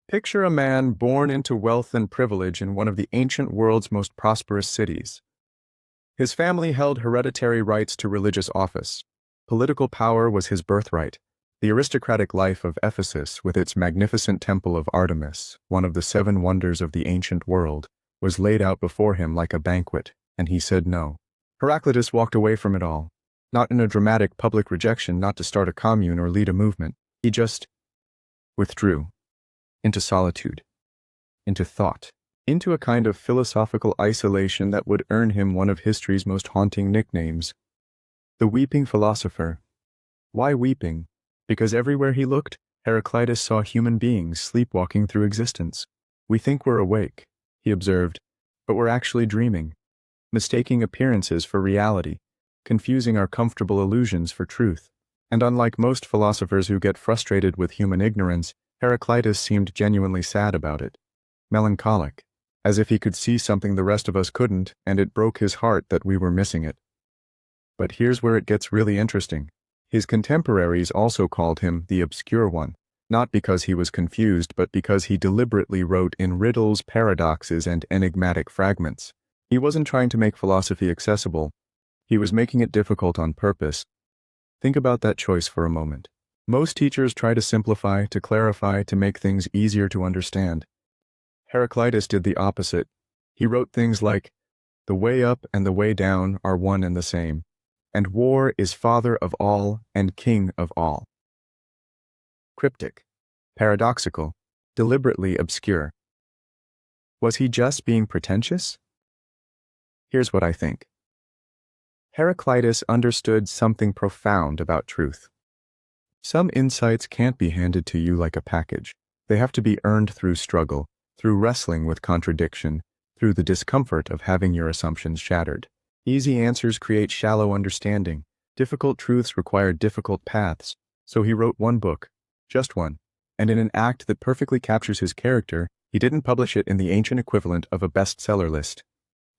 Picture a man born into wealth and privilege in one of the ancient world's most prosperous cities. His family held hereditary rights to religious office. Political power was his birthright. The aristocratic life of Ephesus, with its magnificent temple of Artemis, one of the seven wonders of the ancient world, was laid out before him like a banquet, and he said no. Heraclitus walked away from it all, not in a dramatic public rejection, not to start a commune or lead a movement. He just withdrew into solitude, into thought, into a kind of philosophical isolation that would earn him one of history's most haunting nicknames, the Weeping Philosopher. Why weeping? Because everywhere he looked, Heraclitus saw human beings sleepwalking through existence. We think we're awake, he observed, but we're actually dreaming, mistaking appearances for reality, confusing our comfortable illusions for truth. And unlike most philosophers who get frustrated with human ignorance, Heraclitus seemed genuinely sad about it, melancholic, as if he could see something the rest of us couldn't, and it broke his heart that we were missing it. But here's where it gets really interesting. His contemporaries also called him the Obscure One, not because he was confused, but because he deliberately wrote in riddles, paradoxes, and enigmatic fragments. He wasn't trying to make philosophy accessible. He was making it difficult on purpose. Think about that choice for a moment. Most teachers try to simplify, to clarify, to make things easier to understand. Heraclitus did the opposite. He wrote things like, "The way up and the way down are one and the same, and war is father of all and king of all." Cryptic, paradoxical, deliberately obscure. Was he just being pretentious? Here's what I think. Heraclitus understood something profound about truth. Some insights can't be handed to you like a package. They have to be earned through struggle, through wrestling with contradiction, through the discomfort of having your assumptions shattered. Easy answers create shallow understanding. Difficult truths require difficult paths. So he wrote one book, just one, and in an act that perfectly captures his character, he didn't publish it in the ancient equivalent of a bestseller list.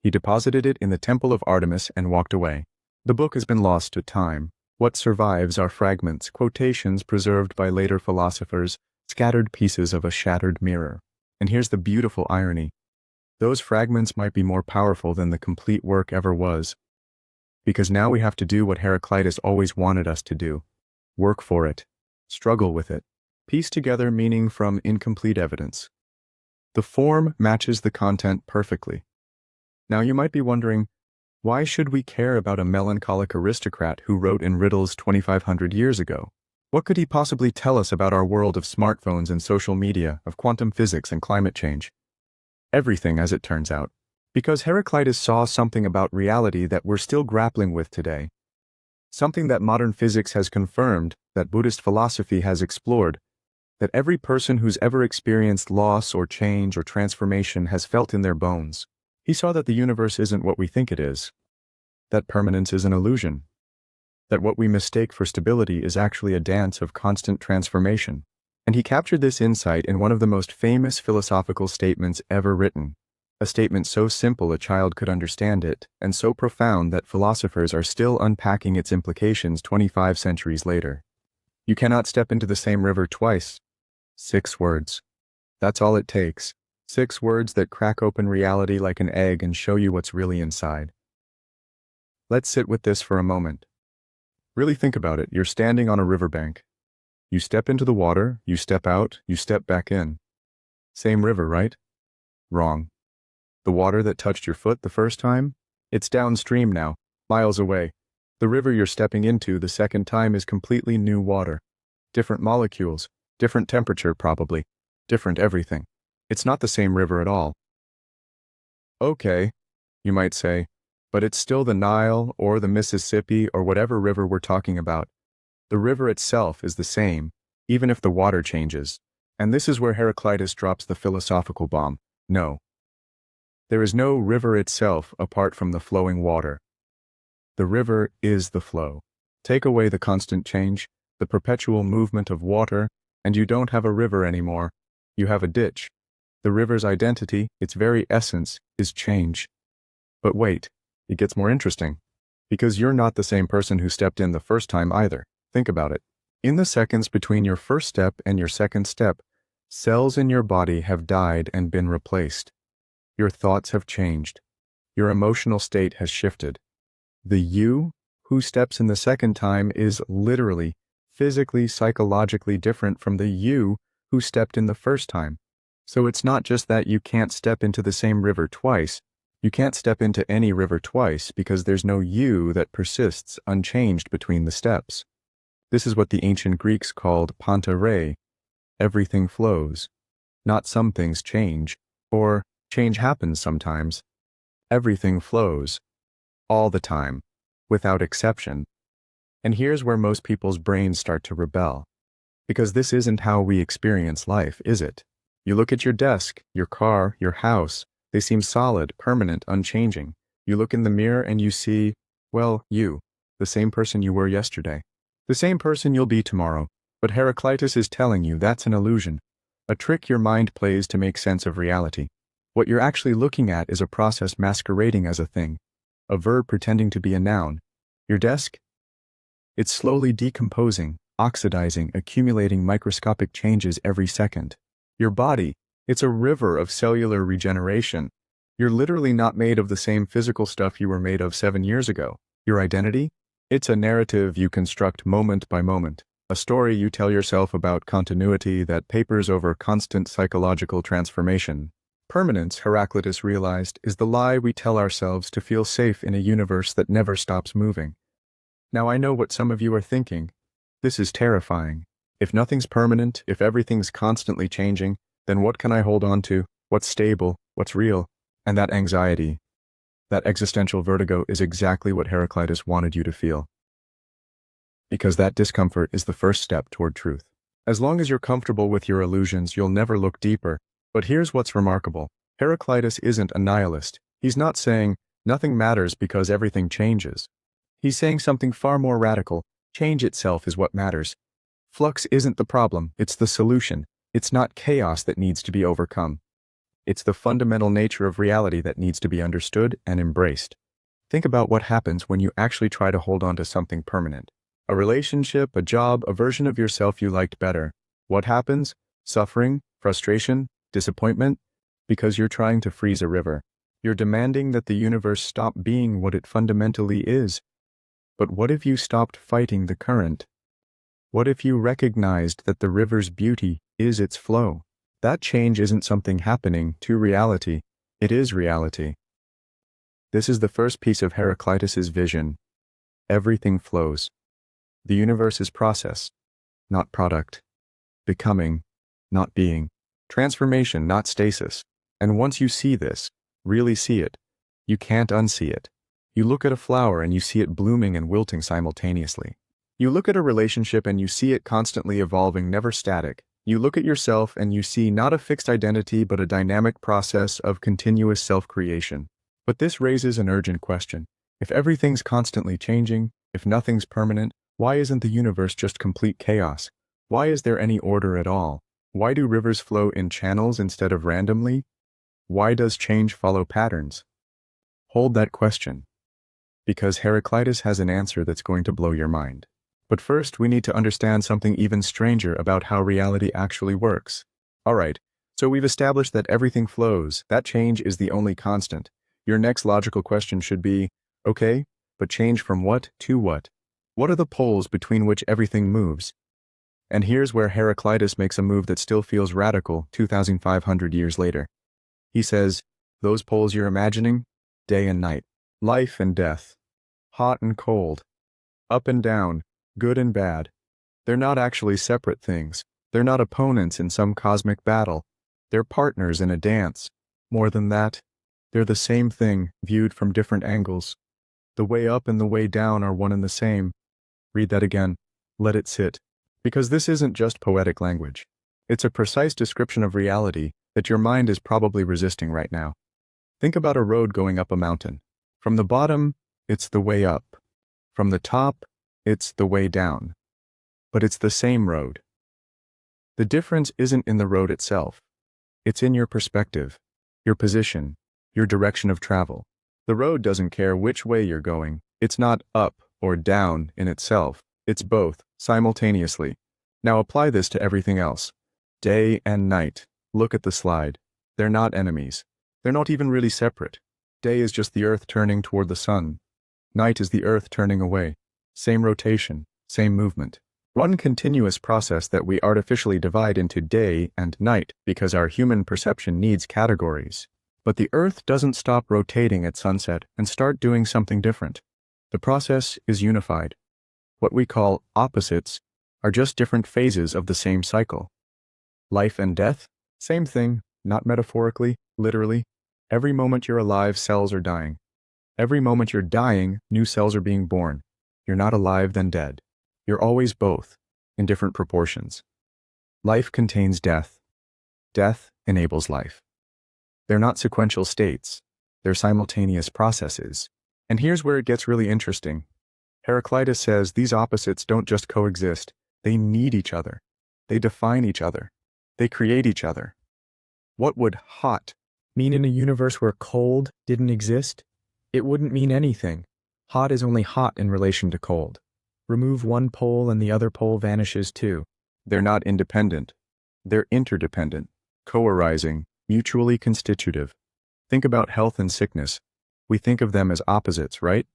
He deposited it in the temple of Artemis and walked away. The book has been lost to time. What survives are fragments, quotations preserved by later philosophers, scattered pieces of a shattered mirror. And here's the beautiful irony. Those fragments might be more powerful than the complete work ever was. Because now we have to do what Heraclitus always wanted us to do. Work for it. Struggle with it. Piece together meaning from incomplete evidence. The form matches the content perfectly. Now you might be wondering, why should we care about a melancholic aristocrat who wrote in riddles 2,500 years ago? What could he possibly tell us about our world of smartphones and social media, of quantum physics and climate change? Everything, as it turns out. Because Heraclitus saw something about reality that we're still grappling with today. Something that modern physics has confirmed, that Buddhist philosophy has explored, that every person who's ever experienced loss or change or transformation has felt in their bones. He saw that the universe isn't what we think it is, that permanence is an illusion, that what we mistake for stability is actually a dance of constant transformation. And he captured this insight in one of the most famous philosophical statements ever written, a statement so simple a child could understand it, and so profound that philosophers are still unpacking its implications 25 centuries later. You cannot step into the same river twice. 6 words. That's all it takes. 6 words that crack open reality like an egg and show you what's really inside. Let's sit with this for a moment. Really think about it. You're standing on a riverbank. You step into the water, you step out, you step back in. Same river, right? Wrong. The water that touched your foot the first time? It's downstream now, miles away. The river you're stepping into the second time is completely new water. Different molecules, different temperature probably, different everything. It's not the same river at all. Okay, you might say, but it's still the Nile or the Mississippi or whatever river we're talking about. The river itself is the same, even if the water changes. And this is where Heraclitus drops the philosophical bomb. No. There is no river itself apart from the flowing water. The river is the flow. Take away the constant change, the perpetual movement of water, and you don't have a river anymore. You have a ditch. The river's identity, its very essence, is change. But wait, it gets more interesting. Because you're not the same person who stepped in the first time either. Think about it. In the seconds between your first step and your second step, Cells in your body have died and been replaced. Your thoughts have changed. Your emotional state has shifted. The you who steps in the second time is literally, physically, psychologically different from the you who stepped in the first time. So it's not just that you can't step into the same river twice. You can't step into any river twice because there's no you that persists unchanged between the steps. This is what the ancient Greeks called Panta Rhei. Everything flows. Not some things change, or change happens sometimes. Everything flows. All the time. Without exception. And here's where most people's brains start to rebel. Because this isn't how we experience life, is it? You look at your desk, your car, your house. They seem solid, permanent, unchanging. You look in the mirror and you see, well, you, the same person you were yesterday. The same person you'll be tomorrow. But Heraclitus is telling you that's an illusion. A trick your mind plays to make sense of reality. What you're actually looking at is a process masquerading as a thing. A verb pretending to be a noun. Your desk? It's slowly decomposing, oxidizing, accumulating microscopic changes every second. Your body? It's a river of cellular regeneration. You're literally not made of the same physical stuff you were made of 7 years ago. Your identity? It's a narrative you construct moment by moment. A story you tell yourself about continuity that papers over constant psychological transformation. Permanence, Heraclitus realized, is the lie we tell ourselves to feel safe in a universe that never stops moving. Now I know what some of you are thinking. This is terrifying. If nothing's permanent, if everything's constantly changing, then what can I hold on to? What's stable? What's real? And that anxiety, that existential vertigo is exactly what Heraclitus wanted you to feel. Because that discomfort is the first step toward truth. As long as you're comfortable with your illusions, you'll never look deeper. But here's what's remarkable. Heraclitus isn't a nihilist. He's not saying, nothing matters because everything changes. He's saying something far more radical. Change itself is what matters. Flux isn't the problem, it's the solution. It's not chaos that needs to be overcome. It's the fundamental nature of reality that needs to be understood and embraced. Think about what happens when you actually try to hold on to something permanent. A relationship, a job, a version of yourself you liked better. What happens? Suffering, frustration, disappointment? Because you're trying to freeze a river. You're demanding that the universe stop being what it fundamentally is. But what if you stopped fighting the current? What if you recognized that the river's beauty is its flow? That change isn't something happening to reality. It is reality. This is the first piece of Heraclitus's vision. Everything flows. The universe is process, not product. Becoming, not being. Transformation, not stasis. And once you see this, really see it, you can't unsee it. You look at a flower and you see it blooming and wilting simultaneously. You look at a relationship and you see it constantly evolving, never static. You look at yourself and you see not a fixed identity but a dynamic process of continuous self-creation. But this raises an urgent question. If everything's constantly changing, if nothing's permanent, why isn't the universe just complete chaos? Why is there any order at all? Why do rivers flow in channels instead of randomly? Why does change follow patterns? Hold that question. Because Heraclitus has an answer that's going to blow your mind. But first, we need to understand something even stranger about how reality actually works. Alright, so we've established that everything flows, that change is the only constant. Your next logical question should be, okay, but change from what to what? What are the poles between which everything moves? And here's where Heraclitus makes a move that still feels radical 2,500 years later. He says, those poles you're imagining, day and night, life and death, hot and cold, up and down, good and bad. They're not actually separate things. They're not opponents in some cosmic battle. They're partners in a dance. More than that, they're the same thing viewed from different angles. The way up and the way down are one and the same. Read that again. Let it sit. Because this isn't just poetic language. It's a precise description of reality that your mind is probably resisting right now. Think about a road going up a mountain. From the bottom, it's the way up. From the top, it's the way down. But it's the same road. The difference isn't in the road itself. It's in your perspective, your position, your direction of travel. The road doesn't care which way you're going. It's not up or down in itself. It's both, simultaneously. Now apply this to everything else. Day and night. Look at the slide. They're not enemies. They're not even really separate. Day is just the earth turning toward the sun. Night is the earth turning away. Same rotation, same movement. One continuous process that we artificially divide into day and night because our human perception needs categories. But the earth doesn't stop rotating at sunset and start doing something different. The process is unified. What we call opposites are just different phases of the same cycle. Life and death? Same thing, not metaphorically, literally. Every moment you're alive, cells are dying. Every moment you're dying, new cells are being born. You're not alive, then dead. You're always both, in different proportions. Life contains death. Death enables life. They're not sequential states. They're simultaneous processes. And here's where it gets really interesting. Heraclitus says these opposites don't just coexist. They need each other. They define each other. They create each other. What would hot mean in a universe where cold didn't exist? It wouldn't mean anything. Hot is only hot in relation to cold. Remove one pole and the other pole vanishes too. They're not independent. They're interdependent, co-arising, mutually constitutive. Think about health and sickness. We think of them as opposites, right?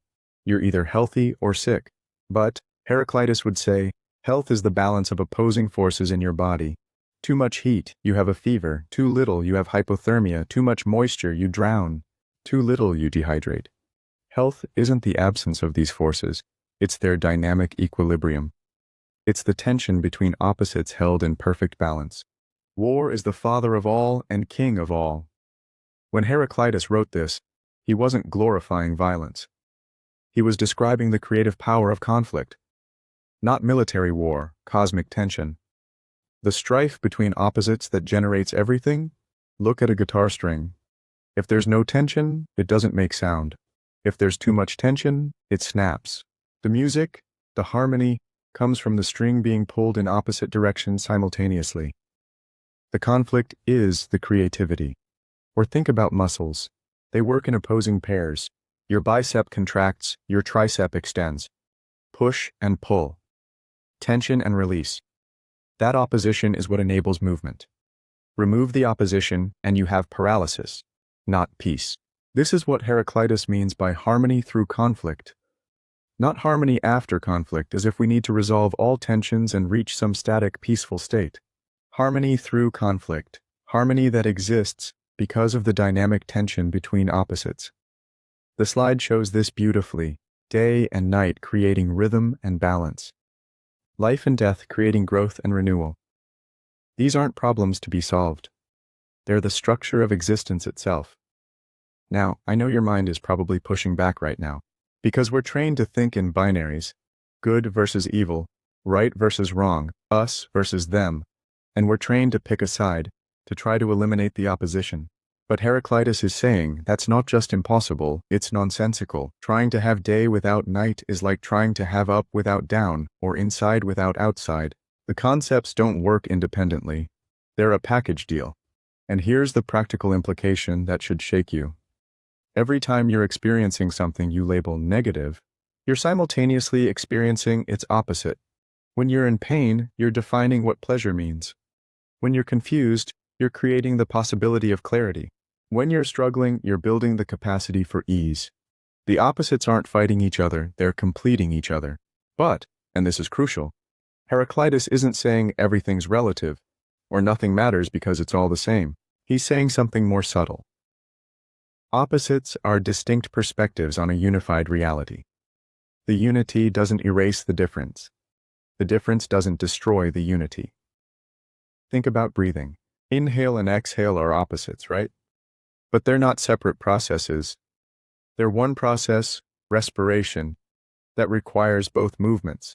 You're either healthy or sick. But, Heraclitus would say, health is the balance of opposing forces in your body. Too much heat, you have a fever. Too little, you have hypothermia. Too much moisture, you drown. Too little, you dehydrate. Health isn't the absence of these forces. It's their dynamic equilibrium. It's the tension between opposites held in perfect balance. War is the father of all and king of all. When Heraclitus wrote this, he wasn't glorifying violence. He was describing the creative power of conflict. Not military war, cosmic tension. The strife between opposites that generates everything? Look at a guitar string. If there's no tension, it doesn't make sound. If there's too much tension, it snaps. The music, the harmony, comes from the string being pulled in opposite directions simultaneously. The conflict is the creativity. Or think about muscles. They work in opposing pairs. Your bicep contracts, your tricep extends. Push and pull. Tension and release. That opposition is what enables movement. Remove the opposition and you have paralysis, not peace. This is what Heraclitus means by harmony through conflict. Not harmony after conflict, as if we need to resolve all tensions and reach some static, peaceful state. Harmony through conflict. Harmony that exists because of the dynamic tension between opposites. The slide shows this beautifully, day and night creating rhythm and balance. Life and death creating growth and renewal. These aren't problems to be solved. They're the structure of existence itself. Now, I know your mind is probably pushing back right now, because we're trained to think in binaries, good versus evil, right versus wrong, us versus them, and we're trained to pick a side, to try to eliminate the opposition. But Heraclitus is saying that's not just impossible, it's nonsensical. Trying to have day without night is like trying to have up without down, or inside without outside. The concepts don't work independently. They're a package deal. And here's the practical implication that should shake you. Every time you're experiencing something you label negative, you're simultaneously experiencing its opposite. When you're in pain, you're defining what pleasure means. When you're confused, you're creating the possibility of clarity. When you're struggling, you're building the capacity for ease. The opposites aren't fighting each other, they're completing each other. But, and this is crucial, Heraclitus isn't saying everything's relative, or nothing matters because it's all the same. He's saying something more subtle. Opposites are distinct perspectives on a unified reality. The unity doesn't erase the difference. The difference doesn't destroy the unity. Think about breathing. Inhale and exhale are opposites, right? But they're not separate processes. They're one process, respiration, that requires both movements.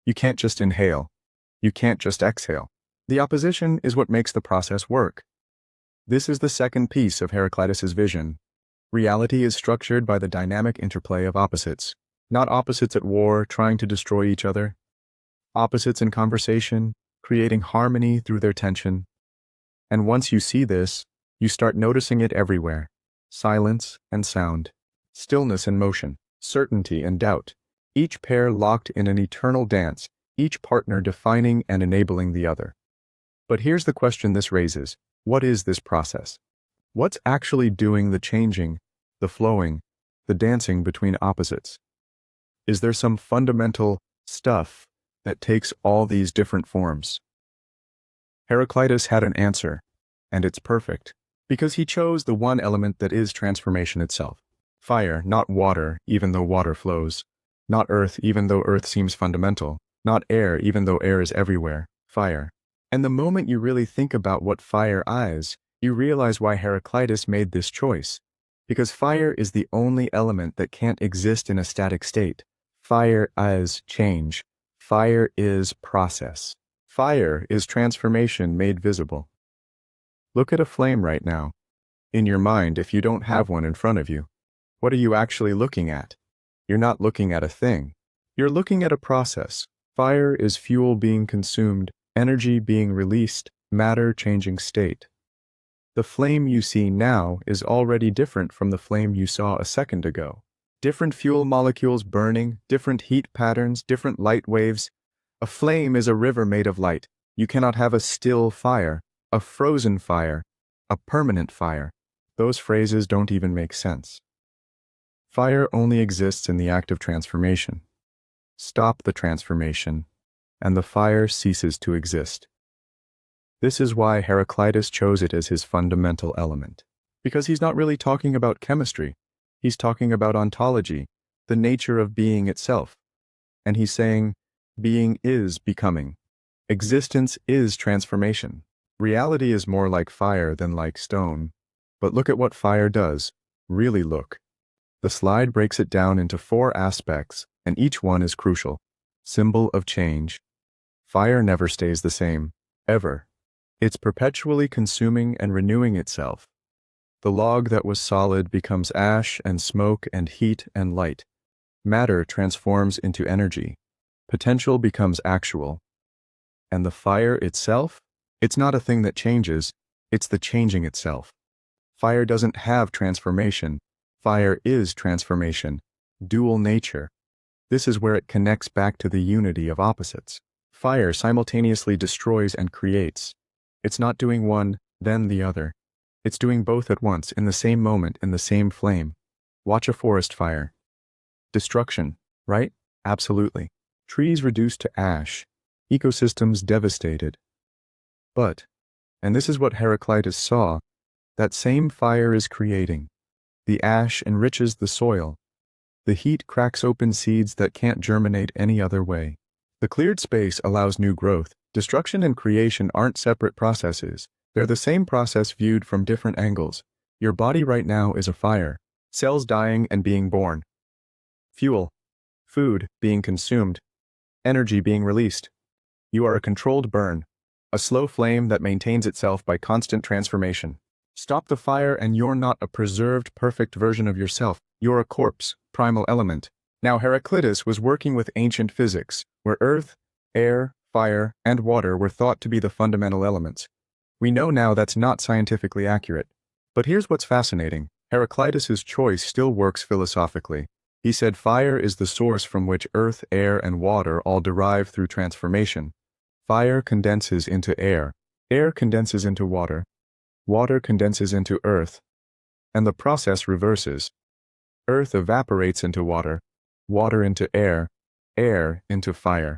You can't just inhale. You can't just exhale. The opposition is what makes the process work. This is the second piece of Heraclitus's vision. Reality is structured by the dynamic interplay of opposites, not opposites at war trying to destroy each other. Opposites in conversation, creating harmony through their tension. And once you see this, you start noticing it everywhere. Silence and sound, stillness and motion, certainty and doubt. Each pair locked in an eternal dance, each partner defining and enabling the other. But here's the question this raises. What is this process? What's actually doing the changing, the flowing, the dancing between opposites? Is there some fundamental stuff that takes all these different forms? Heraclitus had an answer, and it's perfect, because he chose the one element that is transformation itself. Fire, not water, even though water flows. Not earth, even though earth seems fundamental. Not air, even though air is everywhere. Fire. And the moment you really think about what fire is, you realize why Heraclitus made this choice. Because fire is the only element that can't exist in a static state. Fire is change. Fire is process. Fire is transformation made visible. Look at a flame right now. In your mind, if you don't have one in front of you, what are you actually looking at? You're not looking at a thing. You're looking at a process. Fire is fuel being consumed, energy being released, matter changing state. The flame you see now is already different from the flame you saw a second ago. Different fuel molecules burning, different heat patterns, different light waves. A flame is a river made of light. You cannot have a still fire, a frozen fire, a permanent fire. Those phrases don't even make sense. Fire only exists in the act of transformation. Stop the transformation, and the fire ceases to exist. This is why Heraclitus chose it as his fundamental element. Because he's not really talking about chemistry. He's talking about ontology, the nature of being itself. And he's saying, being is becoming. Existence is transformation. Reality is more like fire than like stone. But look at what fire does. Really look. The slide breaks it down into 4 aspects, and each one is crucial. Symbol of change. Fire never stays the same, ever. It's perpetually consuming and renewing itself. The log that was solid becomes ash and smoke and heat and light. Matter transforms into energy. Potential becomes actual. And the fire itself? It's not a thing that changes, it's the changing itself. Fire doesn't have transformation. Fire is transformation, dual nature. This is where it connects back to the unity of opposites. Fire simultaneously destroys and creates. It's not doing one, then the other. It's doing both at once, in the same moment, in the same flame. Watch a forest fire. Destruction, right? Absolutely. Trees reduced to ash. Ecosystems devastated. But, and this is what Heraclitus saw, that same fire is creating. The ash enriches the soil. The heat cracks open seeds that can't germinate any other way. The cleared space allows new growth. Destruction and creation aren't separate processes. They're the same process viewed from different angles. Your body right now is a fire. Cells dying and being born. Fuel. Food being consumed. Energy being released. You are a controlled burn. A slow flame that maintains itself by constant transformation. Stop the fire and you're not a preserved, perfect version of yourself. You're a corpse, primal element. Now Heraclitus was working with ancient physics, where earth, air, fire, and water were thought to be the fundamental elements. We know now that's not scientifically accurate. But here's what's fascinating. Heraclitus's choice still works philosophically. He said fire is the source from which earth, air, and water all derive through transformation. Fire condenses into air condenses into water condenses into earth, and the process reverses. Earth evaporates into water into air into fire.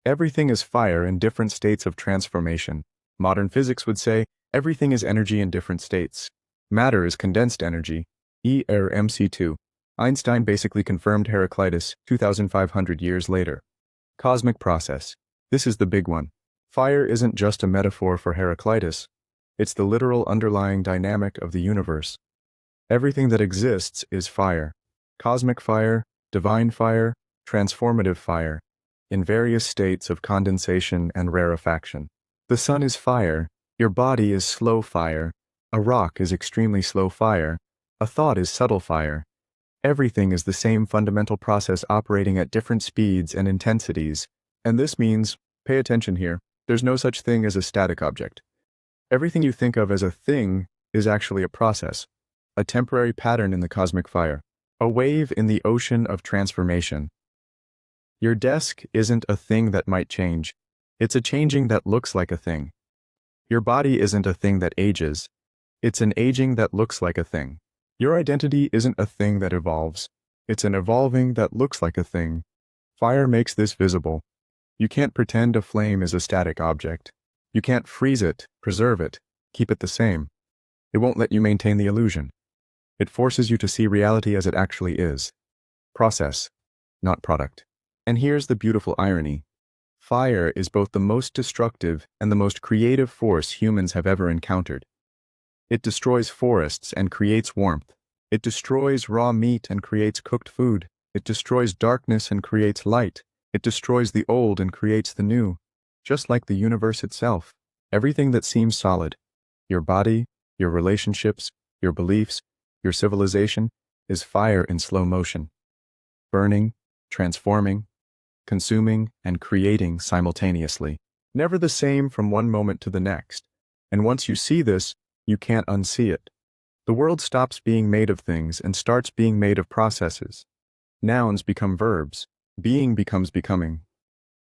Everything is fire in different states of transformation. Modern physics would say everything is energy in different states. Matter is condensed energy, ERMC2. Einstein basically confirmed Heraclitus 2,500 years later. Cosmic process. This is the big one. Fire isn't just a metaphor for Heraclitus. It's the literal underlying dynamic of the universe. Everything that exists is fire. Cosmic fire, divine fire, transformative fire, in various states of condensation and rarefaction. The sun is fire, your body is slow fire, a rock is extremely slow fire, a thought is subtle fire. Everything is the same fundamental process operating at different speeds and intensities, and this means, pay attention here, there's no such thing as a static object. Everything you think of as a thing is actually a process, a temporary pattern in the cosmic fire, a wave in the ocean of transformation. Your desk isn't a thing that might change. It's a changing that looks like a thing. Your body isn't a thing that ages. It's an aging that looks like a thing. Your identity isn't a thing that evolves. It's an evolving that looks like a thing. Fire makes this visible. You can't pretend a flame is a static object. You can't freeze it, preserve it, keep it the same. It won't let you maintain the illusion. It forces you to see reality as it actually is. Process, not product. And here's the beautiful irony. Fire is both the most destructive and the most creative force humans have ever encountered. It destroys forests and creates warmth. It destroys raw meat and creates cooked food. It destroys darkness and creates light. It destroys the old and creates the new. Just like the universe itself, everything that seems solid, your body, your relationships, your beliefs, your civilization, is fire in slow motion. Burning, transforming, consuming, and creating simultaneously. Never the same from one moment to the next. And once you see this, you can't unsee it. The world stops being made of things and starts being made of processes. Nouns become verbs. Being becomes becoming.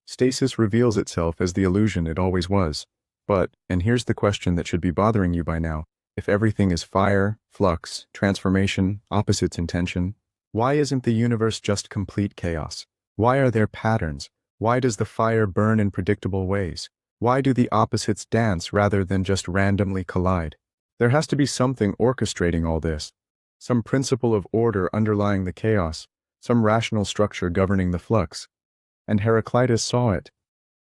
Stasis reveals itself as the illusion it always was. But, and here's the question that should be bothering you by now, if everything is fire, flux, transformation, opposites in tension, why isn't the universe just complete chaos? Why are there patterns? Why does the fire burn in predictable ways? Why do the opposites dance rather than just randomly collide? There has to be something orchestrating all this. Some principle of order underlying the chaos. Some rational structure governing the flux. And Heraclitus saw it.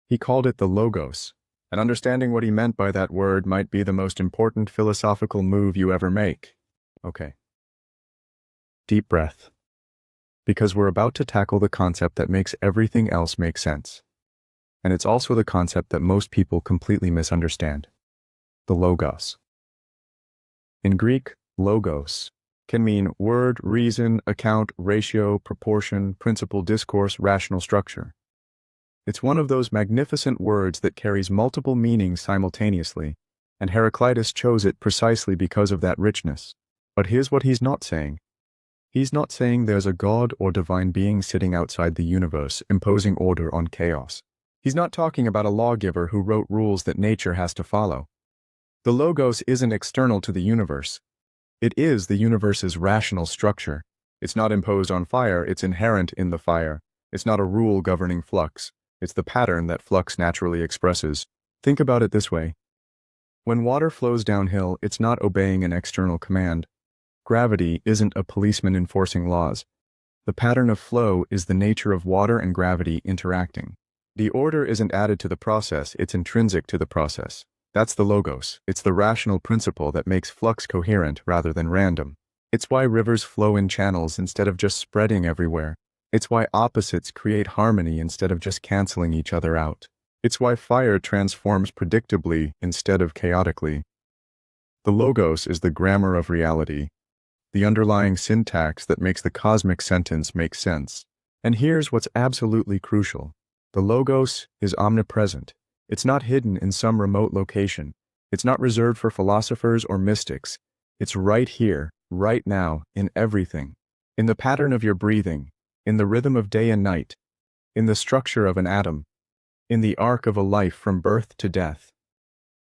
He called it the logos. And understanding what he meant by that word might be the most important philosophical move you ever make. Okay. Deep breath. Because we're about to tackle the concept that makes everything else make sense. And it's also the concept that most people completely misunderstand. The logos. In Greek, logos can mean word, reason, account, ratio, proportion, principle, discourse, rational structure. It's one of those magnificent words that carries multiple meanings simultaneously, and Heraclitus chose it precisely because of that richness. But here's what he's not saying. He's not saying there's a god or divine being sitting outside the universe imposing order on chaos. He's not talking about a lawgiver who wrote rules that nature has to follow. The logos isn't external to the universe. It is the universe's rational structure. It's not imposed on fire, it's inherent in the fire. It's not a rule governing flux. It's the pattern that flux naturally expresses. Think about it this way. When water flows downhill, it's not obeying an external command. Gravity isn't a policeman enforcing laws. The pattern of flow is the nature of water and gravity interacting. The order isn't added to the process, it's intrinsic to the process. That's the logos. It's the rational principle that makes flux coherent rather than random. It's why rivers flow in channels instead of just spreading everywhere. It's why opposites create harmony instead of just canceling each other out. It's why fire transforms predictably instead of chaotically. The logos is the grammar of reality, the underlying syntax that makes the cosmic sentence make sense. And here's what's absolutely crucial. The logos is omnipresent. It's not hidden in some remote location. It's not reserved for philosophers or mystics. It's right here, right now, in everything. In the pattern of your breathing, in the rhythm of day and night, in the structure of an atom, in the arc of a life from birth to death.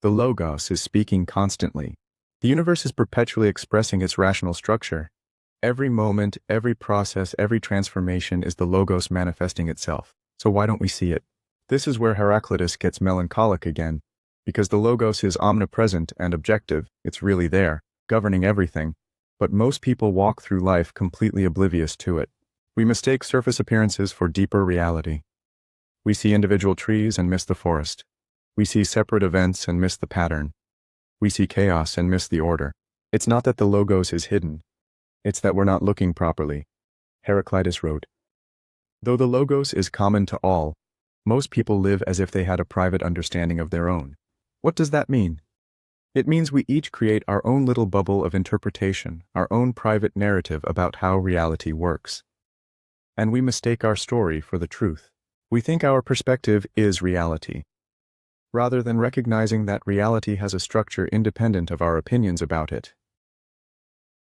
The logos is speaking constantly. The universe is perpetually expressing its rational structure. Every moment, every process, every transformation is the logos manifesting itself. So why don't we see it? This is where Heraclitus gets melancholic again, because the logos is omnipresent and objective, it's really there, governing everything, but most people walk through life completely oblivious to it. We mistake surface appearances for deeper reality. We see individual trees and miss the forest. We see separate events and miss the pattern. We see chaos and miss the order. It's not that the logos is hidden, it's that we're not looking properly. Heraclitus wrote, "Though the logos is common to all, most people live as if they had a private understanding of their own." What does that mean? It means we each create our own little bubble of interpretation, our own private narrative about how reality works. And we mistake our story for the truth. We think our perspective is reality, rather than recognizing that reality has a structure independent of our opinions about it.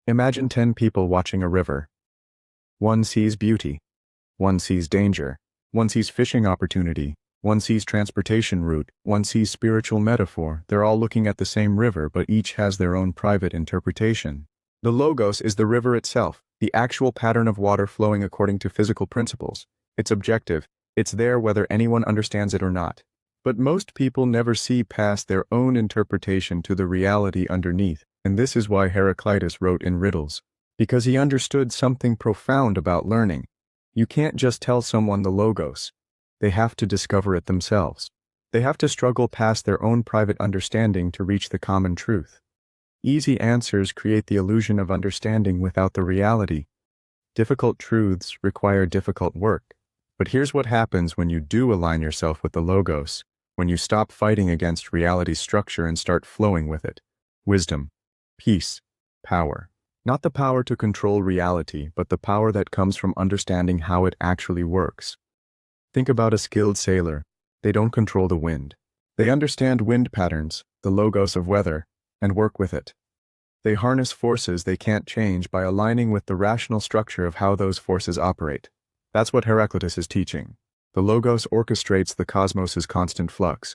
Imagine 10 people watching a river. One sees beauty. One sees danger. One sees fishing opportunity. One sees transportation route, one sees spiritual metaphor. They're all looking at the same river, but each has their own private interpretation. The logos is the river itself, the actual pattern of water flowing according to physical principles. It's objective. It's there whether anyone understands it or not. But most people never see past their own interpretation to the reality underneath, and this is why Heraclitus wrote in riddles. Because he understood something profound about learning. You can't just tell someone the logos. They have to discover it themselves. They have to struggle past their own private understanding to reach the common truth. Easy answers create the illusion of understanding without the reality. Difficult truths require difficult work. But here's what happens when you do align yourself with the logos, when you stop fighting against reality's structure and start flowing with it. Wisdom, peace, power. Not the power to control reality, but the power that comes from understanding how it actually works. Think about a skilled sailor. They don't control the wind. They understand wind patterns, the logos of weather, and work with it. They harness forces they can't change by aligning with the rational structure of how those forces operate. That's what Heraclitus is teaching. The logos orchestrates the cosmos's constant flux.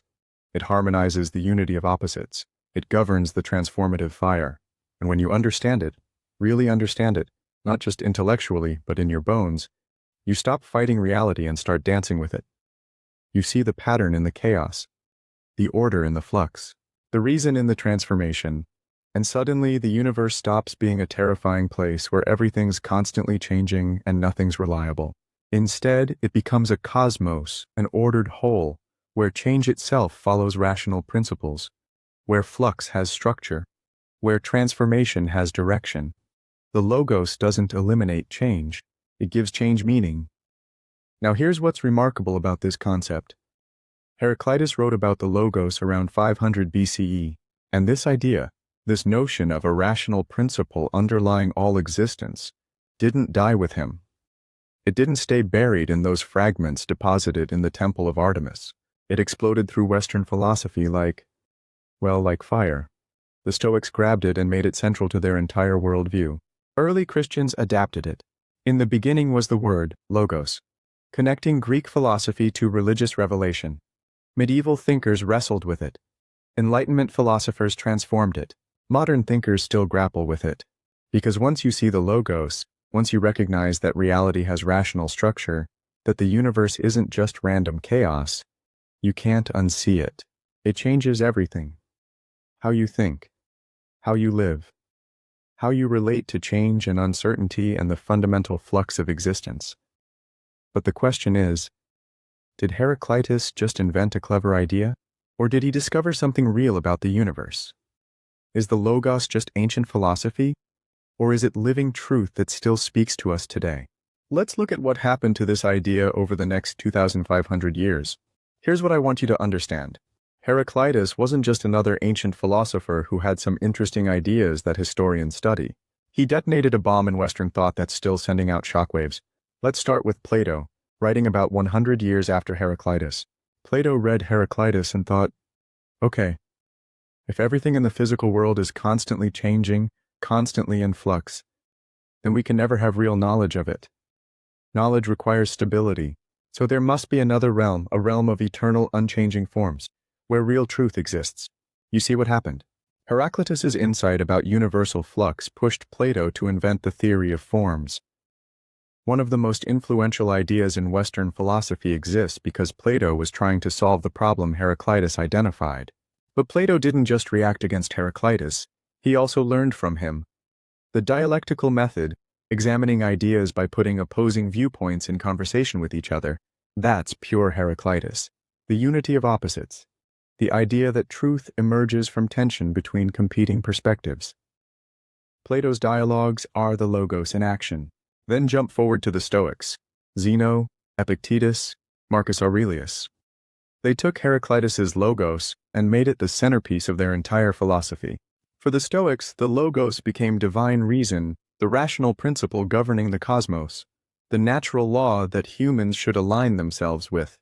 It harmonizes the unity of opposites. It governs the transformative fire. And when you understand it, really understand it, not just intellectually, but in your bones, you stop fighting reality and start dancing with it. You see the pattern in the chaos, the order in the flux, the reason in the transformation, and suddenly the universe stops being a terrifying place where everything's constantly changing and nothing's reliable. Instead, it becomes a cosmos, an ordered whole, where change itself follows rational principles, where flux has structure, where transformation has direction. The logos doesn't eliminate change, it gives change meaning. Now here's what's remarkable about this concept. Heraclitus wrote about the logos around 500 BCE, and this idea, this notion of a rational principle underlying all existence, didn't die with him. It didn't stay buried in those fragments deposited in the temple of Artemis. It exploded through Western philosophy like fire. The Stoics grabbed it and made it central to their entire worldview. Early Christians adapted it. In the beginning was the word, logos, connecting Greek philosophy to religious revelation. Medieval thinkers wrestled with it. Enlightenment philosophers transformed it. Modern thinkers still grapple with it. Because once you see the logos, once you recognize that reality has rational structure, that the universe isn't just random chaos, you can't unsee it. It changes everything. How you think, how you live, how you relate to change and uncertainty and the fundamental flux of existence. But the question is, did Heraclitus just invent a clever idea? Or did he discover something real about the universe? Is the logos just ancient philosophy? Or is it living truth that still speaks to us today? Let's look at what happened to this idea over the next 2,500 years. Here's what I want you to understand. Heraclitus wasn't just another ancient philosopher who had some interesting ideas that historians study. He detonated a bomb in Western thought that's still sending out shockwaves. Let's start with Plato, writing about 100 years after Heraclitus. Plato read Heraclitus and thought, okay, if everything in the physical world is constantly changing, constantly in flux, then we can never have real knowledge of it. Knowledge requires stability, so there must be another realm, a realm of eternal, unchanging forms, where real truth exists. You see what happened? Heraclitus's insight about universal flux pushed Plato to invent the theory of forms. One of the most influential ideas in Western philosophy exists because Plato was trying to solve the problem Heraclitus identified. But Plato didn't just react against Heraclitus, he also learned from him. The dialectical method, examining ideas by putting opposing viewpoints in conversation with each other, that's pure Heraclitus. The unity of opposites. The idea that truth emerges from tension between competing perspectives. Plato's dialogues are the logos in action. Then jump forward to the Stoics, Zeno, Epictetus, Marcus Aurelius. They took Heraclitus's logos and made it the centerpiece of their entire philosophy. For the Stoics, the logos became divine reason, the rational principle governing the cosmos, the natural law that humans should align themselves with.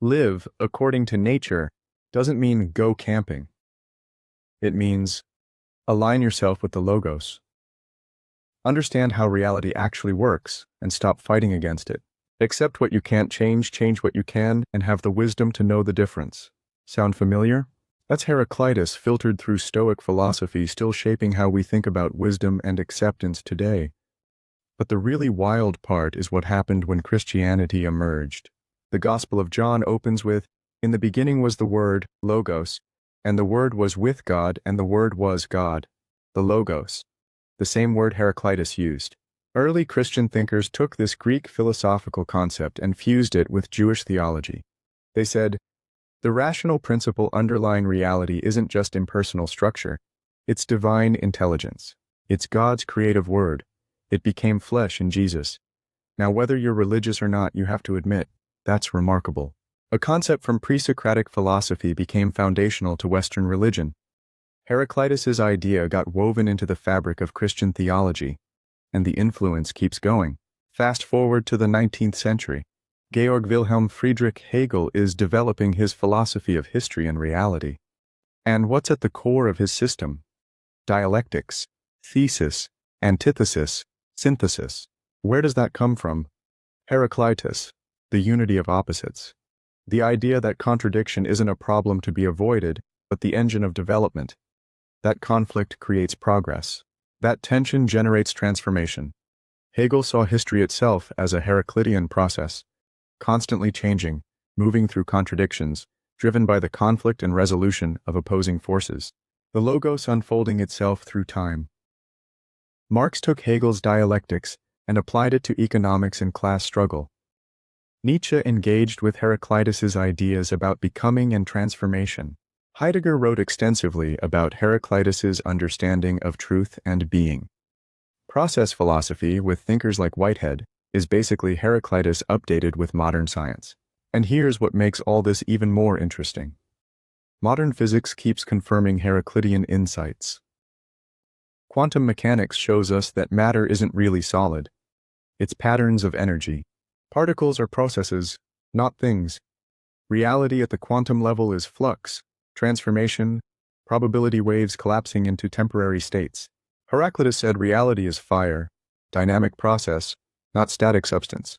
Live according to nature doesn't mean go camping. It means align yourself with the logos. Understand how reality actually works and stop fighting against it. Accept what you can't change, change what you can, and have the wisdom to know the difference. Sound familiar? That's Heraclitus filtered through Stoic philosophy, still shaping how we think about wisdom and acceptance today. But the really wild part is what happened when Christianity emerged. The Gospel of John opens with, "In the beginning was the Word, Logos, and the Word was with God, and the Word was God." The Logos, the same word Heraclitus used. Early Christian thinkers took this Greek philosophical concept and fused it with Jewish theology. They said, the rational principle underlying reality isn't just impersonal structure, it's divine intelligence. It's God's creative word. It became flesh in Jesus. Now, whether you're religious or not, you have to admit, that's remarkable. A concept from pre-Socratic philosophy became foundational to Western religion. Heraclitus's idea got woven into the fabric of Christian theology, and the influence keeps going. Fast forward to the 19th century. Georg Wilhelm Friedrich Hegel is developing his philosophy of history and reality. And what's at the core of his system? Dialectics, thesis, antithesis, synthesis. Where does that come from? Heraclitus, the unity of opposites. The idea that contradiction isn't a problem to be avoided, but the engine of development. That conflict creates progress. That tension generates transformation. Hegel saw history itself as a Heraclitean process, constantly changing, moving through contradictions, driven by the conflict and resolution of opposing forces. The Logos unfolding itself through time. Marx took Hegel's dialectics and applied it to economics and class struggle. Nietzsche engaged with Heraclitus's ideas about becoming and transformation. Heidegger wrote extensively about Heraclitus's understanding of truth and being. Process philosophy, with thinkers like Whitehead, is basically Heraclitus updated with modern science. And here's what makes all this even more interesting. Modern physics keeps confirming Heraclitean insights. Quantum mechanics shows us that matter isn't really solid. It's patterns of energy. Particles are processes, not things. Reality at the quantum level is flux, transformation, probability waves collapsing into temporary states. Heraclitus said reality is fire, dynamic process, not static substance.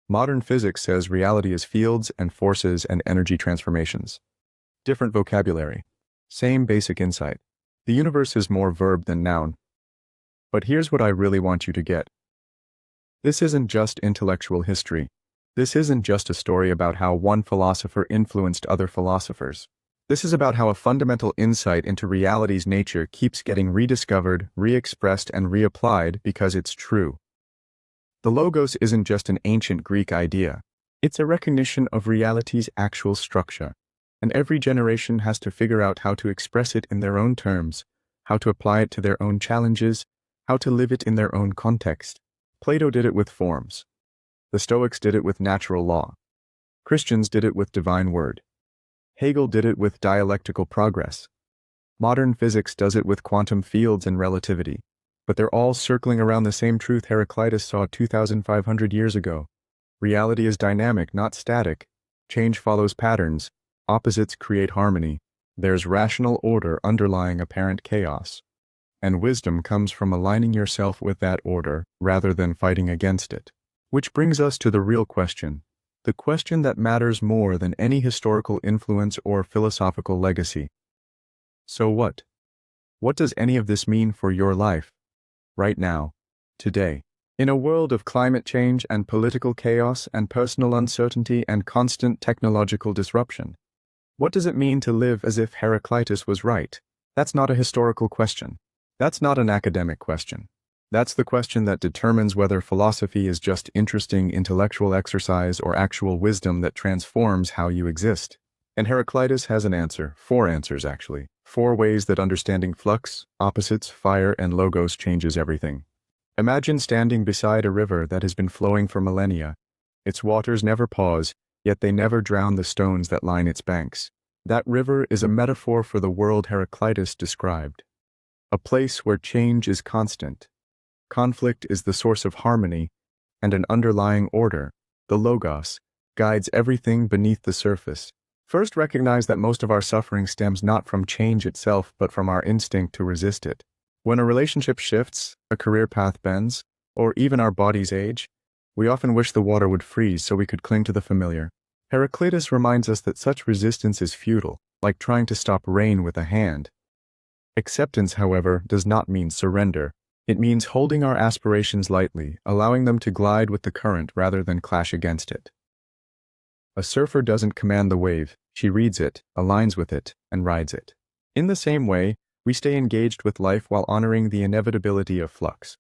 Modern physics says reality is fields and forces and energy transformations. Different vocabulary. Same basic insight. The universe is more verb than noun. But here's what I really want you to get. This isn't just intellectual history. This isn't just a story about how one philosopher influenced other philosophers. This is about how a fundamental insight into reality's nature keeps getting rediscovered, re-expressed, and reapplied because it's true. The Logos isn't just an ancient Greek idea. It's a recognition of reality's actual structure. And every generation has to figure out how to express it in their own terms, how to apply it to their own challenges, how to live it in their own context. Plato did it with forms. The Stoics did it with natural law. Christians did it with divine word. Hegel did it with dialectical progress. Modern physics does it with quantum fields and relativity. But they're all circling around the same truth Heraclitus saw 2,500 years ago. Reality is dynamic, not static. Change follows patterns. Opposites create harmony. There's rational order underlying apparent chaos. And wisdom comes from aligning yourself with that order rather than fighting against it. Which brings us to the real question. The question that matters more than any historical influence or philosophical legacy. So what? What does any of this mean for your life? Right now, today. In a world of climate change and political chaos and personal uncertainty and constant technological disruption, what does it mean to live as if Heraclitus was right? That's not a historical question. That's not an academic question. That's the question that determines whether philosophy is just interesting intellectual exercise or actual wisdom that transforms how you exist. And Heraclitus has an answer, 4 answers actually, 4 ways that understanding flux, opposites, fire, and logos changes everything. Imagine standing beside a river that has been flowing for millennia. Its waters never pause, yet they never drown the stones that line its banks. That river is a metaphor for the world Heraclitus described. A place where change is constant. Conflict is the source of harmony, and an underlying order, the logos, guides everything beneath the surface. First, recognize that most of our suffering stems not from change itself, but from our instinct to resist it. When a relationship shifts, a career path bends, or even our bodies age, We often wish the water would freeze so we could cling to the familiar. Heraclitus reminds us that such resistance is futile, like trying to stop rain with a hand. Acceptance, however, does not mean surrender. It means holding our aspirations lightly, allowing them to glide with the current rather than clash against it. A surfer doesn't command the wave, she reads it, aligns with it, and rides it. In the same way, we stay engaged with life while honoring the inevitability of flux.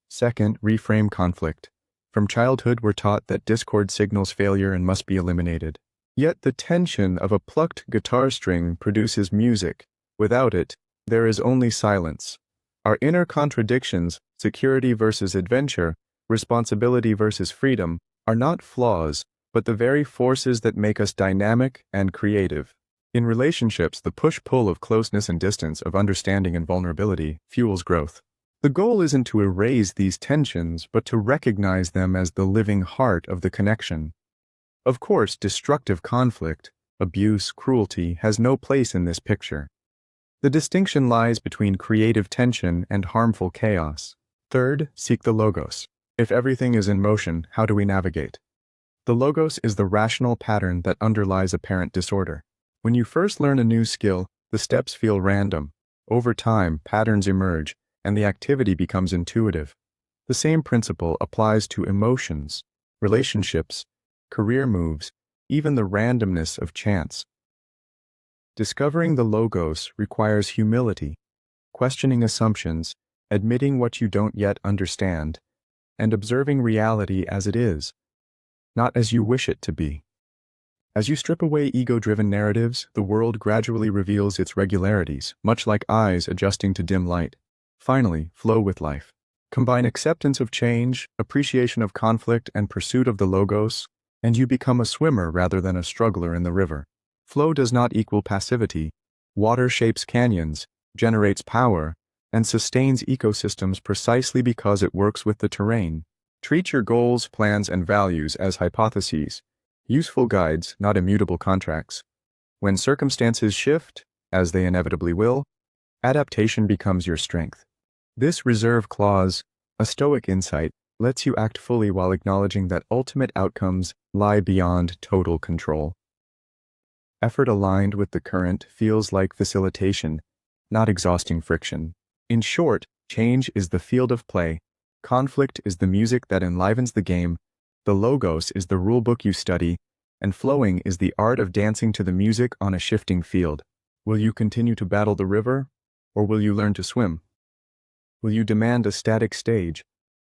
Second, reframe conflict. From childhood, we're taught that discord signals failure and must be eliminated. Yet the tension of a plucked guitar string produces music. Without it, there is only silence. Our inner contradictions, security versus adventure, responsibility versus freedom, are not flaws, but the very forces that make us dynamic and creative. In relationships, the push-pull of closeness and distance, of understanding and vulnerability, fuels growth. The goal isn't to erase these tensions, but to recognize them as the living heart of the connection. Of course, destructive conflict, abuse, cruelty, has no place in this picture. The distinction lies between creative tension and harmful chaos. Third, seek the logos. If everything is in motion, how do we navigate? The logos is the rational pattern that underlies apparent disorder. When you first learn a new skill, the steps feel random. Over time, patterns emerge, and the activity becomes intuitive. The same principle applies to emotions, relationships, career moves, even the randomness of chance. Discovering the logos requires humility, questioning assumptions, admitting what you don't yet understand, and observing reality as it is, not as you wish it to be. As you strip away ego-driven narratives, the world gradually reveals its regularities, much like eyes adjusting to dim light. Finally, flow with life. Combine acceptance of change, appreciation of conflict, and pursuit of the logos, and you become a swimmer rather than a struggler in the river. Flow does not equal passivity. Water shapes canyons, generates power, and sustains ecosystems precisely because it works with the terrain. Treat your goals, plans, and values as hypotheses, useful guides, not immutable contracts. When circumstances shift, as they inevitably will, adaptation becomes your strength. This reserve clause, a Stoic insight, lets you act fully while acknowledging that ultimate outcomes lie beyond total control. Effort aligned with the current feels like facilitation, not exhausting friction. In short, change is the field of play, conflict is the music that enlivens the game, the logos is the rulebook you study, and flowing is the art of dancing to the music on a shifting field. Will you continue to battle the river, or will you learn to swim? Will you demand a static stage,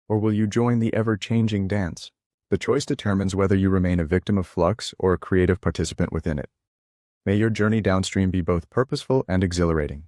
or will you join the ever-changing dance? The choice determines whether you remain a victim of flux or a creative participant within it. May your journey downstream be both purposeful and exhilarating.